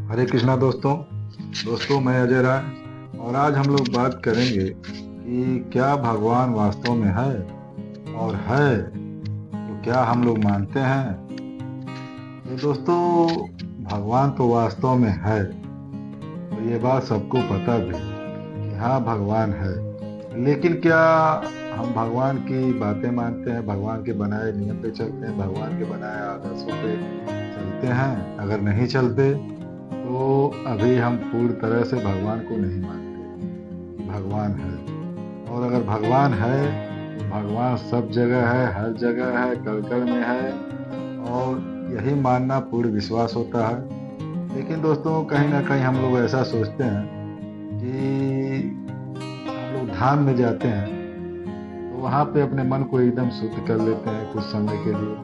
हरे कृष्णा दोस्तों। मैं अजय राय और आज हम लोग बात करेंगे कि क्या भगवान वास्तव में है, और है तो क्या हम लोग मानते हैं। तो दोस्तों, भगवान तो वास्तव में है, तो ये बात सबको पता भी कि हाँ भगवान है। लेकिन क्या हम भगवान की बातें मानते हैं, भगवान के बनाए नियम पे चलते हैं, भगवान के बनाए आदर्शों पे चलते हैं? अगर नहीं चलते तो अभी हम पूर्ण तरह से भगवान को नहीं मानते कि भगवान है। और अगर भगवान है तो भगवान सब जगह है, हर जगह है, कण कण में है, और यही मानना पूर्ण विश्वास होता है। लेकिन दोस्तों, कहीं ना कहीं हम लोग ऐसा सोचते हैं कि हम लोग धाम में जाते हैं तो वहाँ पे अपने मन को एकदम शुद्ध कर लेते हैं कुछ समय के लिए,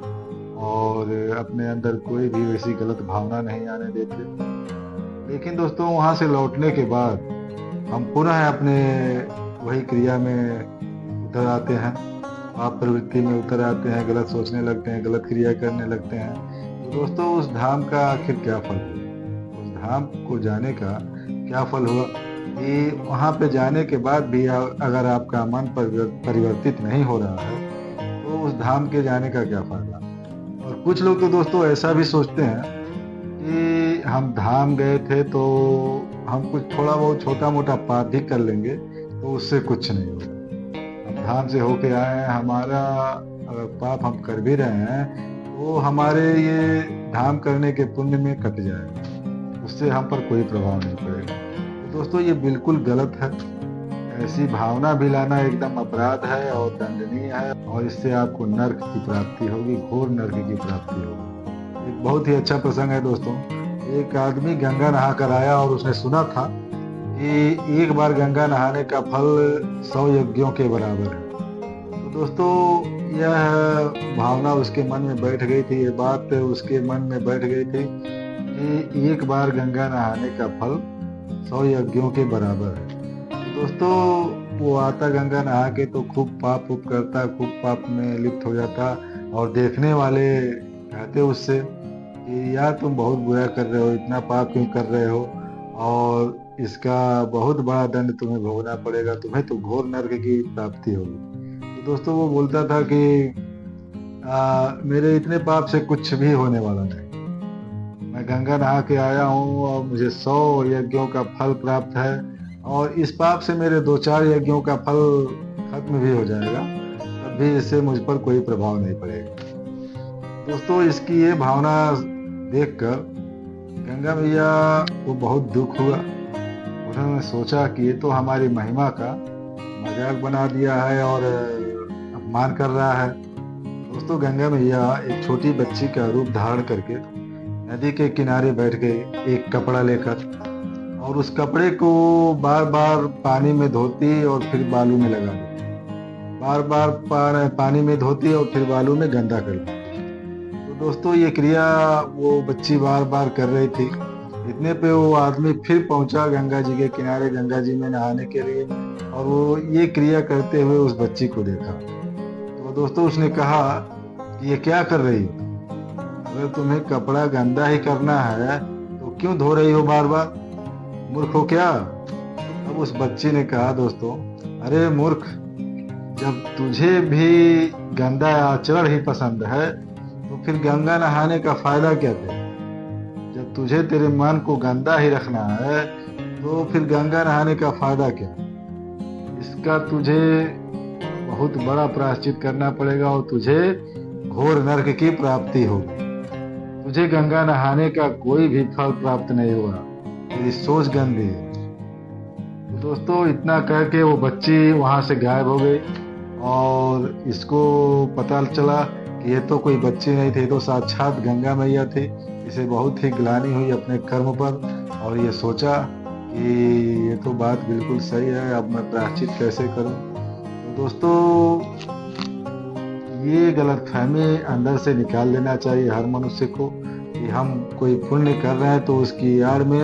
और अपने अंदर कोई भी वैसी गलत भावना नहीं आने देते। लेकिन दोस्तों, वहाँ से लौटने के बाद हम पुनः अपने वही क्रिया में उतर आते हैं, पाप प्रवृत्ति में उतर आते हैं, गलत सोचने लगते हैं, गलत क्रिया करने लगते हैं। तो दोस्तों, उस धाम का आखिर क्या फल हुआ? उस धाम को जाने का क्या फल हुआ कि वहाँ पे जाने के बाद भी अगर आपका मन परिवर्तित नहीं हो रहा है तो उस धाम के जाने का क्या फायदा। और कुछ लोग तो दोस्तों ऐसा भी सोचते हैं कि हम धाम गए थे तो हम कुछ थोड़ा बहुत छोटा मोटा पाप भी कर लेंगे तो उससे कुछ नहीं होगा। हम धाम से होके आए हैं, हमारा अगर पाप हम कर भी रहे हैं तो हमारे ये धाम करने के पुण्य में कट जाएगा, उससे हम पर कोई प्रभाव नहीं पड़ेगा। तो दोस्तों, ये बिल्कुल गलत है। ऐसी भावना भी लाना एकदम अपराध है और दंडनीय है, और इससे आपको नर्क की प्राप्ति होगी, घोर नर्क की प्राप्ति होगी। एक बहुत ही अच्छा प्रसंग है दोस्तों। एक आदमी गंगा नहा कर आया और उसने सुना था कि एक बार गंगा नहाने का फल 100 यज्ञों के बराबर है। तो दोस्तों, यह भावना उसके मन में बैठ गई थी, ये बात उसके मन में बैठ गई थी कि एक बार गंगा नहाने का फल 100 यज्ञों के बराबर है। तो दोस्तों, वो आता गंगा नहा के तो खूब पाप उप करता, खूब पाप में लिप्त हो जाता, और देखने वाले कहते उससे कि यार तुम बहुत बुरा कर रहे हो, इतना पाप क्यों कर रहे हो, और इसका बहुत बड़ा दंड तुम्हें भोगना पड़ेगा, तुम्हें तो घोर नर्क की प्राप्ति होगी। तो दोस्तों, वो बोलता था कि मेरे इतने पाप से कुछ भी होने वाला नहीं। मैं गंगा नहा के आया हूँ और मुझे 100 यज्ञों का फल प्राप्त है, और इस पाप से मेरे 2-4 यज्ञों का फल खत्म भी हो जाएगा, तब भी इससे मुझ पर कोई प्रभाव नहीं पड़ेगा। दोस्तों, इसकी ये भावना देखकर गंगा मैया को बहुत दुख हुआ। उन्होंने सोचा कि ये तो हमारी महिमा का मजाक बना दिया है और अपमान कर रहा है। दोस्तों, गंगा मैया एक छोटी बच्ची का रूप धारण करके नदी के किनारे बैठ गई, एक कपड़ा लेकर, और उस कपड़े को बार बार पानी में धोती और फिर बालू में लगा देती, बार बार पानी में धोती और फिर बालू में गंदा कर देती। तो दोस्तों, ये क्रिया वो बच्ची बार बार कर रही थी। इतने पे वो आदमी फिर पहुंचा गंगा जी के किनारे, गंगा जी में नहाने के लिए, और वो ये क्रिया करते हुए उस बच्ची को देखा। तो दोस्तों, उसने कहा कि ये क्या कर रही हो? अगर तुम्हें कपड़ा गंदा ही करना है तो क्यों धो रही हो बार बार? मूर्ख हो क्या? अब उस बच्ची ने कहा, दोस्तों, अरे मूर्ख, जब तुझे भी गंदा आचरण ही पसंद है तो फिर गंगा नहाने का फायदा क्या तेरा? जब तुझे तेरे मन को गंदा ही रखना है तो फिर गंगा नहाने का फायदा क्या? इसका तुझे बहुत बड़ा प्रायश्चित करना पड़ेगा और तुझे घोर नर्क की प्राप्ति होगी। तुझे गंगा नहाने का कोई भी फल प्राप्त नहीं होगा, तेरी सोच गंदी है। तो दोस्तों, इतना कह के वो बच्ची वहां से गायब हो गई, और इसको पता चला कि ये तो कोई बच्ची नहीं थी, तो साक्षात गंगा मैया थी। इसे बहुत ही ग्लानि हुई अपने कर्म पर, और ये सोचा कि ये तो बात बिल्कुल सही है, अब मैं प्रायश्चित कैसे करूं। तो दोस्तों, ये गलतफहमी अंदर से निकाल लेना चाहिए हर मनुष्य को कि हम कोई पुण्य कर रहे हैं तो उसकी आड़ में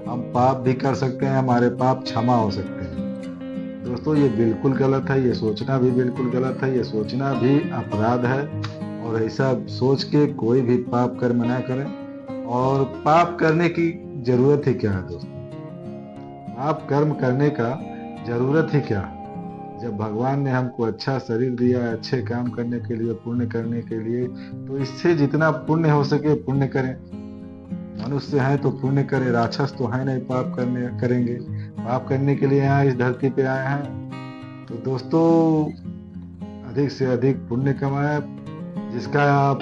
हम पाप भी कर सकते हैं, हमारे पाप क्षमा हो सकते हैं। दोस्तों, ये बिल्कुल गलत है, ये सोचना भी बिल्कुल गलत है, ये सोचना भी अपराध है, और ऐसा सोच के कोई भी पाप कर्म ना करें। और पाप करने की जरूरत ही क्या है दोस्तों? पाप कर्म करने का जरूरत ही क्या? जब भगवान ने हमको अच्छा शरीर दिया है अच्छे काम करने के लिए, पुण्य करने के लिए, तो इससे जितना पुण्य हो सके पुण्य करें। मनुष्य हैं तो पुण्य करें, राक्षस तो है नहीं पाप करने करेंगे। पाप करने के लिए यहाँ इस धरती पे आए हैं। तो दोस्तों, अधिक से अधिक पुण्य कमाएं, जिसका आप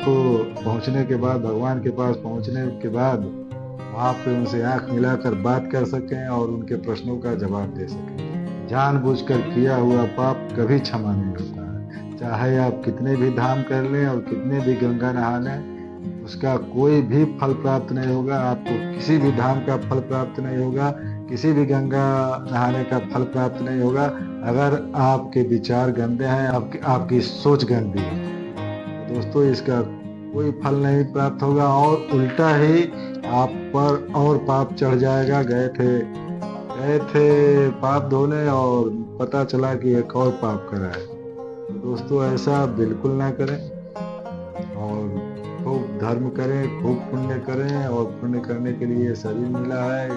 पहुंचने के बाद, भगवान के पास पहुंचने के बाद वहां पे उनसे आंख मिलाकर बात कर सकें और उनके प्रश्नों का जवाब दे सकें। जानबूझकर किया हुआ पाप कभी क्षमा नहीं होता है। चाहे आप कितने भी धाम कर लें और कितने भी गंगा नहा लें, उसका कोई भी फल प्राप्त नहीं होगा। आपको किसी भी धाम का फल प्राप्त नहीं होगा, किसी भी गंगा नहाने का फल प्राप्त नहीं होगा, अगर आपके विचार गंदे हैं, आपकी सोच गंदी है। तो दोस्तों, इसका कोई फल नहीं प्राप्त होगा और उल्टा ही आप पर और पाप चढ़ जाएगा। गए थे पाप धोने और पता चला कि एक और पाप करा है। तो दोस्तों, ऐसा बिल्कुल ना करें और खूब धर्म करें, खूब पुण्य करें। और पुण्य करने के लिए शरीर मिला है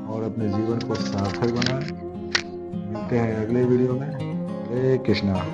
और अपने जीवन को सार्थक बनाएं। मिलते हैं अगले वीडियो में। हरे कृष्णा।